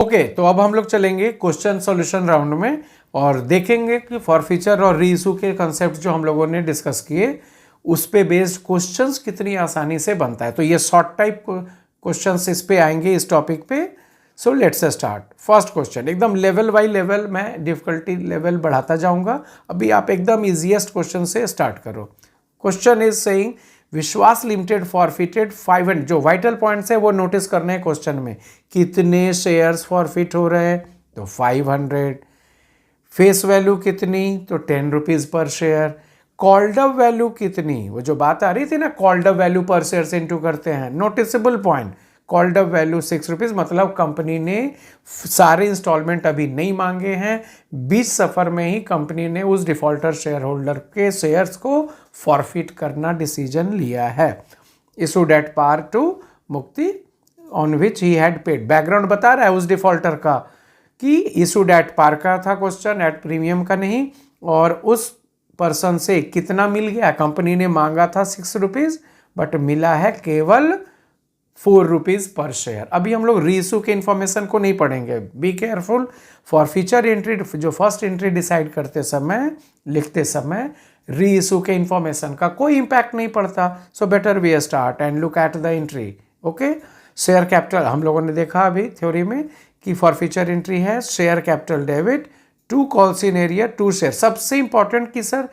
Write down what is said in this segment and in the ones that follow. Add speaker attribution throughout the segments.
Speaker 1: Okay, तो अब हम लोग चलेंगे क्वेश्चन सॉल्यूशन राउंड में और देखेंगे कि फॉरफीचर और रीइशू के कंसेप्ट जो हम लोगों ने डिस्कस किए उस पे बेस्ड क्वेश्चंस कितनी आसानी से बनता है। तो ये शॉर्ट टाइप क्वेश्चंस इस पे आएंगे इस टॉपिक पे। So let's start. First question एकदम लेवल बाय लेवल मैं डिफिकल्टी लेवल बढ़ाता जाऊंगा। अभी आप एकदम इजीएस्ट क्वेश्चन से स्टार्ट करो। क्वेश्चन इज सेइंग विश्वास लिमिटेड फॉरफिटेड 500। जो वाइटल पॉइंट्स है वो नोटिस करने हैं क्वेश्चन में। कितने शेयर्स फॉरफिट हो रहे हैं, तो 500। फेस वैल्यू कितनी, तो 10 rupees per share. Called up value कितनी, वो जो बात आ रही थी ना, called up value per share से इंटू करते हैं। Noticeable point, called up value 6 rupees, मतलब कंपनी ने सारे इंस्टॉलमेंट अभी नहीं मांगे हैं। 20 सफर में ही कंपनी ने उस डिफॉल्टर शेयर होल्डर के शेयर्स को फॉरफिट करना डिसीजन लिया है। इशूड एट पार टू मुक्ति on which he had paid. Background बता रहा है उस डिफॉल्टर का कि इशूड एट पार का था क्वेश्चन, एट प्रीमियम का नहीं। और उस पर्सन से कितना मिल गया, कंपनी ने मांगा था 6 रुपीज बट मिला है केवल 4 रुपीज पर शेयर। अभी हम लोग रीइशू के इंफॉर्मेशन को नहीं पढ़ेंगे, be careful. For future entry जो फर्स्ट एंट्री डिसाइड करते समय, लिखते समय रीइशू के इंफॉर्मेशन का कोई इंपैक्ट नहीं पड़ता। So better we start and look at the entry. Okay, share capital हम लोगों ने देखा अभी थ्योरी में कि फॉर फ्यूचर एंट्री है share capital debit to calls in arrear to share. सबसे इंपॉर्टेंट कि सर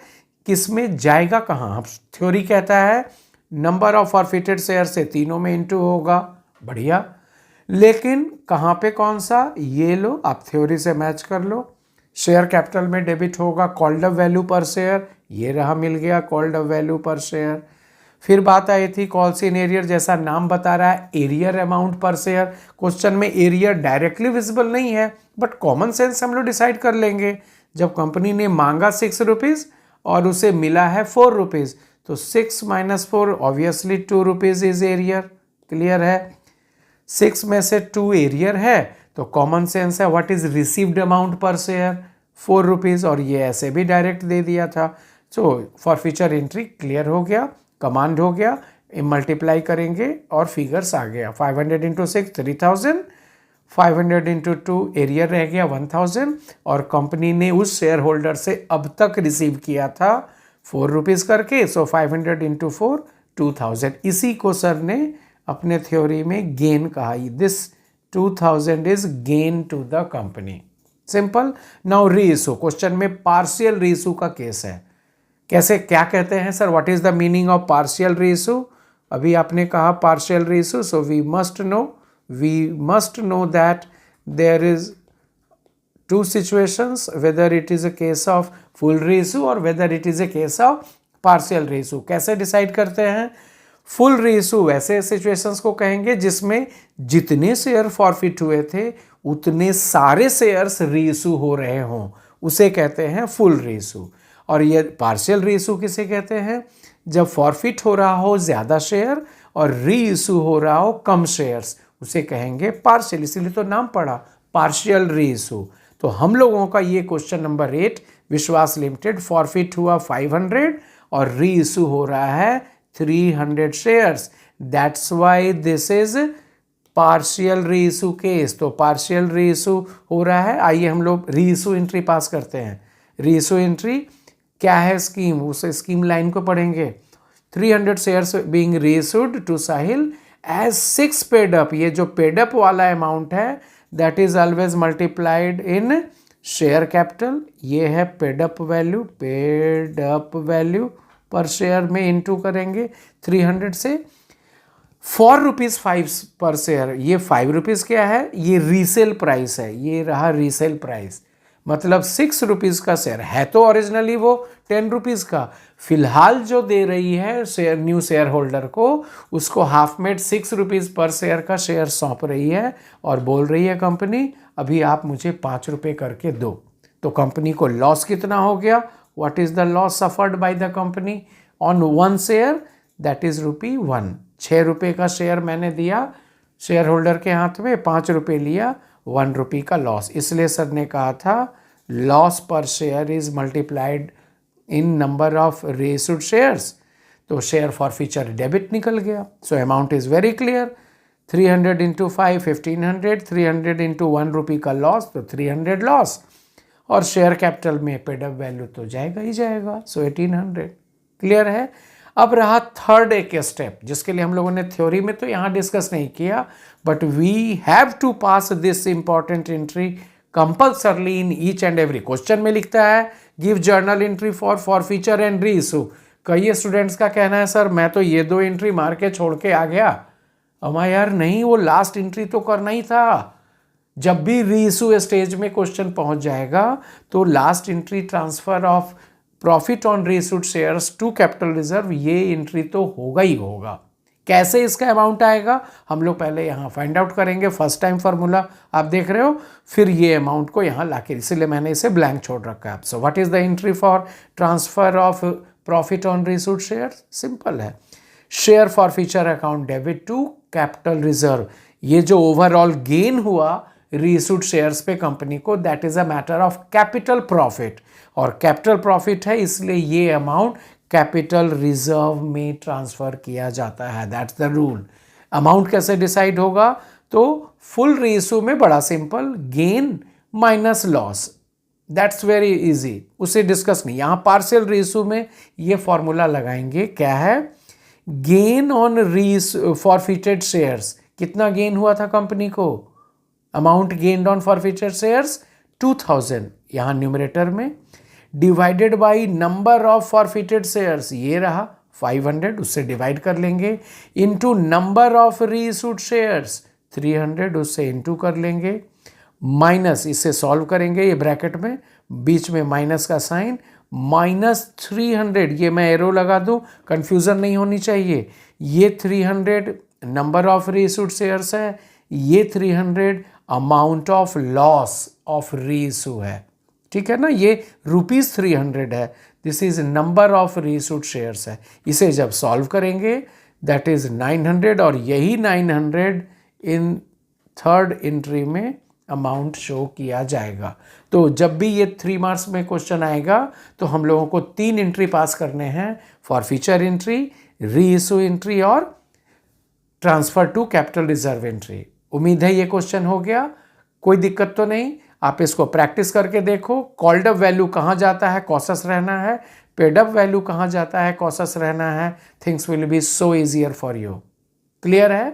Speaker 1: किसमें जाएगा कहाँ, थ्योरी कहता है नंबर ऑफ फॉरफिटेड शेयर से तीनों में इंटू होगा, बढ़िया। लेकिन कहाँ पे कौन सा, ये लो आप थ्योरी से मैच कर लो। शेयर कैपिटल में डेबिट होगा called up value per share, ये रहा मिल गया called up value per share. फिर बात आई थी कॉल्स इन एरियर, जैसा नाम बता रहा है एरियर अमाउंट पर शेयर। क्वेश्चन में एरियर डायरेक्टली विजिबल नहीं है बट कॉमन सेंस हम लोग डिसाइड कर लेंगे। जब कंपनी ने मांगा 6 रुपीज और उसे मिला है 4 रुपीज, तो 6 - 4 obviously 2 rupees is arrear. Clear है, 6 में से 2 एरियर है तो कॉमन सेंस है व्हाट इज रिसीव्ड अमाउंट पर शेयर, 4 रुपीज, और ये ऐसे भी डायरेक्ट दे दिया था। So for future entry clear हो गया, कमांड हो गया, मल्टीप्लाई करेंगे और फिगर्स आ गया। 500 इंटू 6 3000, 500 इंटू 2 एरियर रह गया 1000, और कंपनी ने उस शेयर होल्डर से अब तक रिसीव किया था 4 रुपीज करके। सो 500 इंटू 4 2000। इसी को सर ने अपने थ्योरी में गेन कहा। This 2000 is gain to the company. Simple. Now reissue, question में पार्शियल रीइशू का केस है। कैसे, क्या कहते हैं sir, what is the meaning of partial reissue? अभी आपने कहा partial reissue, so we must know that there is two situations, whether it is a case of full reissue or whether it is a case of partial reissue। कैसे decide करते हैं? Full reissue वैसे situations को कहेंगे जिसमें जितने share forfeit हुए थे उतने सारे शेयर्स रीइशू हो रहे हों, उसे कहते हैं फुल रीइशू। और ये पार्शियल रीइशू किसे कहते हैं? जब फॉरफिट हो रहा हो ज़्यादा शेयर और रीइशू हो रहा हो कम शेयर्स, उसे कहेंगे पार्शियल। इसीलिए तो नाम पड़ा पार्शियल रीइशू। तो हम लोगों का ये क्वेश्चन नंबर 8, विश्वास लिमिटेड फॉरफिट हुआ 500 और रीइशू हो रहा है 300 shares. That's why this is partial reissue case. तो पार्शियल रीइशू हो रहा है। आइए हम लोग रीइशू एंट्री पास करते हैं। रीइशू एंट्री क्या है, स्कीम, उस स्कीम लाइन को पढ़ेंगे। 300 shares being reissued to Sahil as 6 paid up. ये जो पेड अप वाला अमाउंट है that is always multiplied in share capital. ये है paid up value per share में इंटू करेंगे 300 से। 4 रुपीज 5 पर शेयर, ये 5 रुपीज क्या है, ये रीसेल प्राइस है, ये रहा रीसेल प्राइस। मतलब 6 रुपीज का शेयर है तो ओरिजिनली वो 10 रुपीज का, फिलहाल जो दे रही है शेयर न्यू शेयर होल्डर को, उसको half made 6 rupees per share का शेयर सौंप रही है और बोल रही है कंपनी अभी आप मुझे 5 रुपये करके दो। तो कंपनी को लॉस कितना हो गया? What is the loss suffered by the company on 1 share? That is ₹1। 6 रुपये का शेयर मैंने दिया शेयर होल्डर के हाथ में, 5 रुपये लिया, 1 रुपये का लॉस। इसलिए सर ने कहा था लॉस पर share is multiplied in number of reissued shares. तो शेयर फॉरफिचर डेबिट निकल गया। So amount is very clear, 300 into 5 1500, 300 into 1 रुपी का लॉस तो 300 लॉस, और शेयर कैपिटल में पेड अप वैल्यू तो जाएगा ही जाएगा, सो 1800। क्लियर है। अब रहा थर्ड एक स्टेप जिसके लिए हम लोगों ने थ्योरी में तो यहाँ डिस्कस नहीं किया, but we have to pass this important entry compulsorily in each and every. Question में लिखता है give journal entry for forfeiture and reissue. कई स्टूडेंट्स का कहना है सर मैं तो ये 2 एंट्री मार के छोड़ के आ गया। अमा यार नहीं, वो लास्ट एंट्री तो करना ही था। जब भी री इशू स्टेज में क्वेश्चन पहुंच जाएगा तो last entry transfer of profit on reissued shares to capital reserve, ये एंट्री तो होगा ही होगा। कैसे इसका अमाउंट आएगा हम लोग पहले यहाँ फाइंड आउट करेंगे। फर्स्ट टाइम फार्मूला आप देख रहे हो, फिर ये अमाउंट को यहाँ लाके, इसीलिए मैंने इसे ब्लैंक छोड़ रखा है। So what is the entry for transfer of profit on reissued share? Simple है, share for future account debit to capital reserve. ये जो ओवरऑल गेन हुआ री इशूड शेयर्स पे कंपनी को, that is a matter of capital profit, और capital profit है इसलिए ये अमाउंट कैपिटल रिजर्व में ट्रांसफर किया जाता है। That's the rule. अमाउंट कैसे डिसाइड होगा? तो फुल री इशू में बड़ा simple, gain minus loss, that's very easy, उसे डिस्कस नहीं। यहाँ पार्शियल री इशू में ये फॉर्मूला लगाएंगे। क्या है? गेन ऑन री फॉरफिटेड शेयर्स। कितना गेन हुआ था कंपनी को? Amount gained on forfeited shares 2000, यहाँ न्यूमरेटर में, divided by number of forfeited shares, ये रहा 500, उससे डिवाइड कर लेंगे, इनटू नंबर ऑफ री इशूड शेयर्स 300, उससे इनटू कर लेंगे, माइनस, इससे सॉल्व करेंगे, ये ब्रैकेट में बीच में माइनस का साइन, -300, ये मैं एरो लगा दूं, कंफ्यूजन नहीं होनी चाहिए। ये 300 नंबर ऑफ री इशूड शेयर्स है, ये 300 अमाउंट ऑफ लॉस ऑफ री इशू है। ठीक है ना, ये ₹300 है, दिस इज नंबर ऑफ री इशूड शेयर्स है। इसे जब सॉल्व करेंगे दैट इज 900, और यही 900 इन थर्ड एंट्री में अमाउंट शो किया जाएगा। तो जब भी ये 3 मार्क्स में क्वेश्चन आएगा तो हम लोगों को 3 एंट्री पास करने हैं, for future entry, reissue entry और transfer to capital reserve entry. उम्मीद है ये क्वेश्चन हो गया, कोई दिक्कत तो नहीं। आप इसको प्रैक्टिस करके देखो। कॉल्ड अप वैल्यू कहाँ जाता है? कॉशस रहना है। पेड अप वैल्यू कहाँ जाता है? कॉशस रहना है। Things will be so easier for you. Clear है?